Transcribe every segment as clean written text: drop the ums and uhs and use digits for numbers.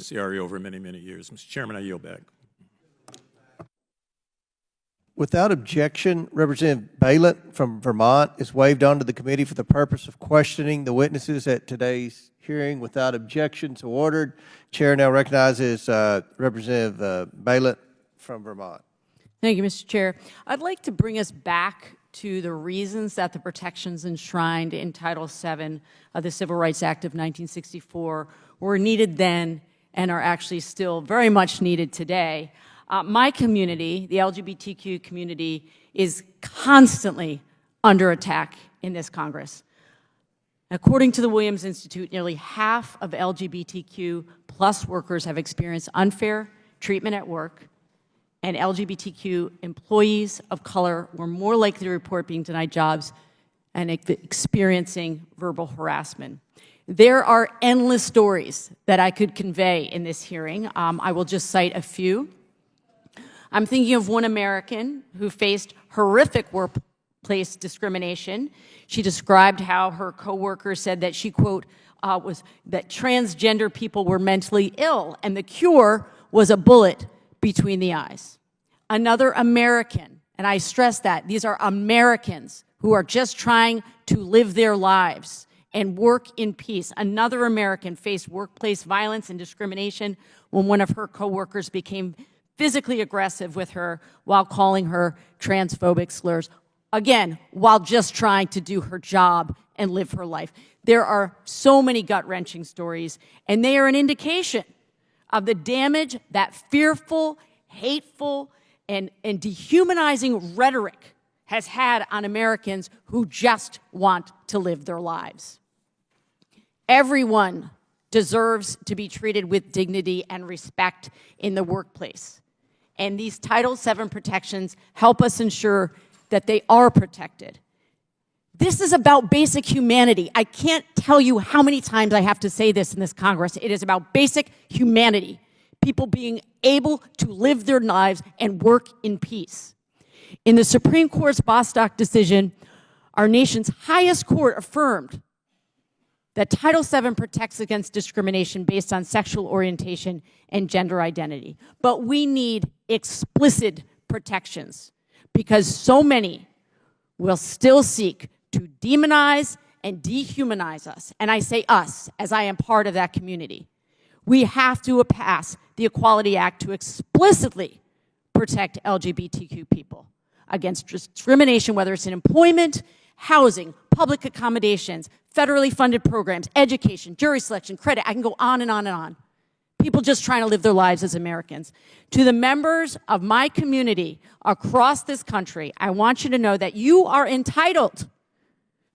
this area over many, many years. Mr. Chairman, I yield back. Without objection, Representative Balint from Vermont is waived onto the committee for the purpose of questioning the witnesses at today's hearing. Without objection, so ordered. Chair now recognizes Representative Balint from Vermont. Thank you, Mr. Chair. I'd like to bring us back to the reasons that the protections enshrined in Title VII of the Civil Rights Act of 1964 were needed then and are actually still very much needed today. My community, the LGBTQ community, is constantly under attack in this Congress. According to the Williams Institute, nearly half of LGBTQ plus workers have experienced unfair treatment at work, and LGBTQ employees of color were more likely to report being denied jobs and experiencing verbal harassment. There are endless stories that I could convey in this hearing. I will just cite a few. I'm thinking of one American who faced horrific workplace discrimination. She described how her coworker said that she, quote, was that transgender people were mentally ill and the cure was a bullet between the eyes. Another American, and I stress that, these are Americans who are just trying to live their lives and work in peace. Another American faced workplace violence and discrimination when one of her coworkers became physically aggressive with her while calling her transphobic slurs, again, while just trying to do her job and live her life. There are so many gut-wrenching stories, and they are an indication of the damage that fearful, hateful, and dehumanizing rhetoric has had on Americans who just want to live their lives. Everyone deserves to be treated with dignity and respect in the workplace. And these Title VII protections help us ensure that they are protected. This is about basic humanity. I can't tell you how many times I have to say this in this Congress. It is about basic humanity. People being able to live their lives and work in peace. In the Supreme Court's Bostock decision, our nation's highest court affirmed that Title VII protects against discrimination based on sexual orientation and gender identity. But we need explicit protections because so many will still seek to demonize and dehumanize us. And I say us, as I am part of that community. We have to pass the Equality Act to explicitly protect LGBTQ people against discrimination, whether it's in employment, housing, public accommodations, federally funded programs, education, jury selection, credit. I can go on and on and on. People just trying to live their lives as Americans. To the members of my community across this country, I want you to know that you are entitled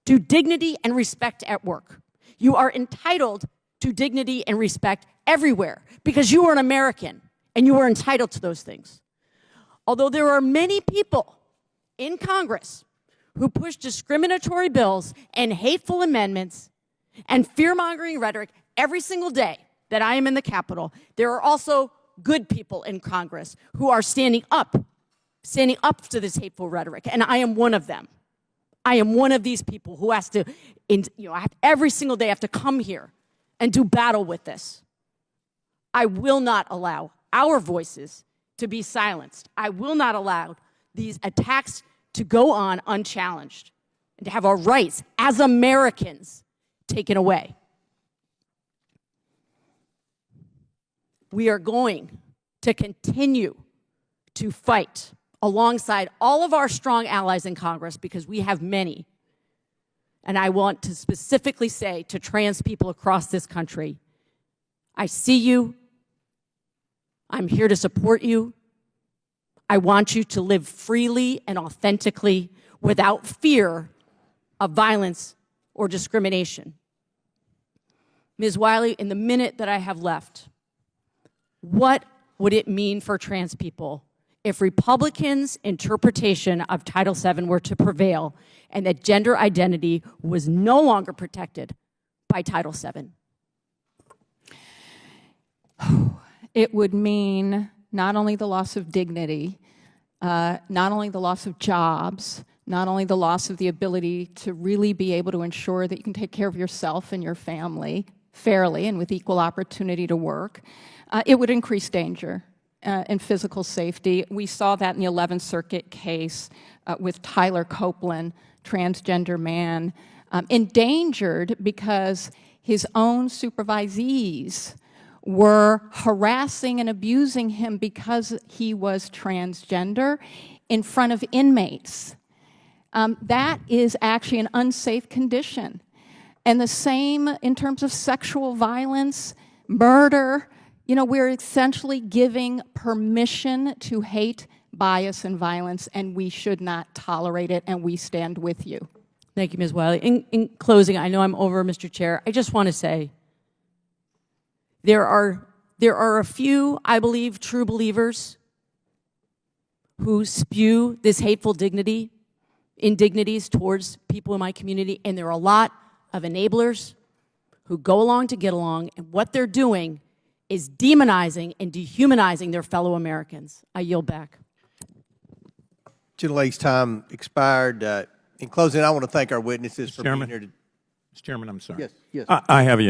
to dignity and respect at work. You are entitled to dignity and respect everywhere because you are an American and you are entitled to those things. Although there are many people in Congress who push discriminatory bills and hateful amendments and fear-mongering rhetoric every single day that I am in the Capitol, there are also good people in Congress who are standing up to this hateful rhetoric, and I am one of them. I am one of these people who has to, every single day have to come here and do battle with this. I will not allow our voices to be silenced. I will not allow these attacks to go on unchallenged and to have our rights as Americans taken away. We are going to continue to fight alongside all of our strong allies in Congress because we have many. And I want to specifically say to trans people across this country, I see you. I'm here to support you. I want you to live freely and authentically without fear of violence or discrimination. Ms. Wiley, in the minute that I have left, what would it mean for trans people if Republicans' interpretation of Title VII were to prevail and that gender identity was no longer protected by Title VII? It would mean not only the loss of dignity, not only the loss of jobs, not only the loss of the ability to really be able to ensure that you can take care of yourself and your family fairly and with equal opportunity to work, it would increase danger and physical safety. We saw that in the 11th Circuit case with Tyler Copeland, transgender man, endangered because his own supervisees were harassing and abusing him because he was transgender in front of inmates. That is actually an unsafe condition. And the same in terms of sexual violence, murder. You know, we're essentially giving permission to hate, bias, and violence, and we should not tolerate it, and we stand with you. Thank you, Ms. Wiley. In closing, I know I'm over, Mr. Chair. I just want to say there are a few, I believe, true believers who spew this hateful indignities towards people in my community, and there are a lot of enablers who go along to get along, and what they're doing is demonizing and dehumanizing their fellow Americans. I yield back. Gentlelady's time expired. In closing, I want to thank our witnesses for being Chairman. here. Mr. Chairman, I'm sorry. Yes, yes. I have a